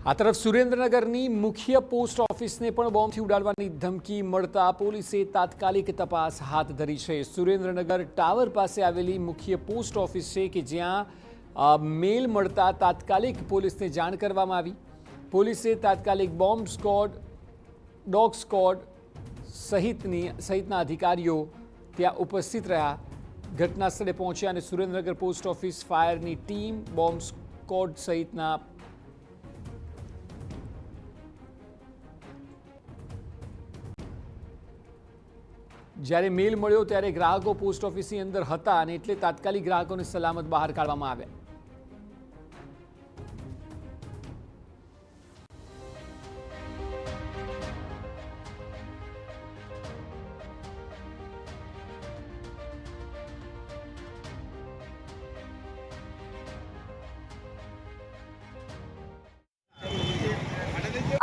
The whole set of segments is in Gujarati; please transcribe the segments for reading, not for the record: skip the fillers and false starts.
આ તરફ સુરેન્દ્રનગરની મુખ્ય પોસ્ટ ઓફિસને પણ બોમ્બથી ઉડાડવાની ધમકી મળતા પોલીસે તાત્કાલિક તપાસ હાથ ધરી છે। સુરેન્દ્રનગર ટાવર પાસે આવેલી મુખ્ય પોસ્ટ ઓફિસ છે કે જ્યાં મેલ મળતા તાત્કાલિક પોલીસને જાણ કરવામાં આવી। પોલીસે તાત્કાલિક બોમ્બ સ્ક્વોડ, ડોગ સ્ક્વોડ સહિતના અધિકારીઓ ત્યાં ઉપસ્થિત રહ્યા। ઘટના સ્થળે પહોંચ્યા અને સુરેન્દ્રનગર પોસ્ટ ઓફિસ ફાયરની ટીમ, બોમ્બ સ્ક્વોડ સહિતના જ્યારે મેલ મળ્યો ત્યારે ગ્રાહકો પોસ્ટ ઓફિસની અંદર હતા અને એટલે તાત્કાલિક ગ્રાહકોને સલામત બહાર કાઢવામાં આવ્યા।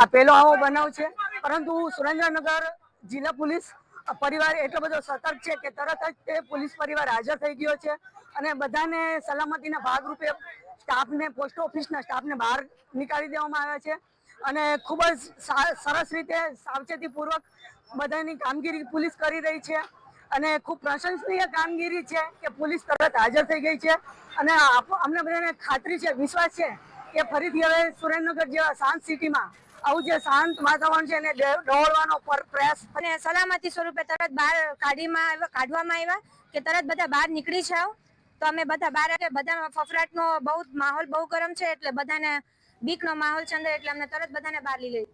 આ પહેલો આવો બનાવ છે, પરંતુ સુરેન્દ્રનગર જિલ્લા પોલીસ પરિવાર એટલો બધો સતર્ક છે કે તરત જ તે પોલીસ પરિવાર હાજર થઈ ગયો છે અને બધાને સલામતીના ભાગરૂપે સ્ટાફને, પોસ્ટ ઓફિસના સ્ટાફને બહાર નીકાળી દેવામાં આવ્યા છે અને ખૂબ જ સરસ રીતે સાવચેતીપૂર્વક બધાની કામગીરી પોલીસ કરી રહી છે અને ખૂબ પ્રશંસનીય કામગીરી છે કે પોલીસ તરત હાજર થઈ ગઈ છે અને અમને બધાને ખાતરી છે, વિશ્વાસ છે કે ફરીથી હવે સુરેન્દ્રનગર જેવા શાંત સિટીમાં આવું જે શાંત વાતાવરણ છે એને દોડવાનો પ્રયાસ અને સલામતી સ્વરૂપે તરત બહાર કાઢવામાં આવ્યા કે તરત બધા બહાર નીકળી જાઓ। તો અમે બધા બહાર બધા ફફડાટનો માહોલ બહુ ગરમ છે, એટલે બધાને બીકનો માહોલ છે અંદર, એટલે અમને તરત બધાને બહાર લઈ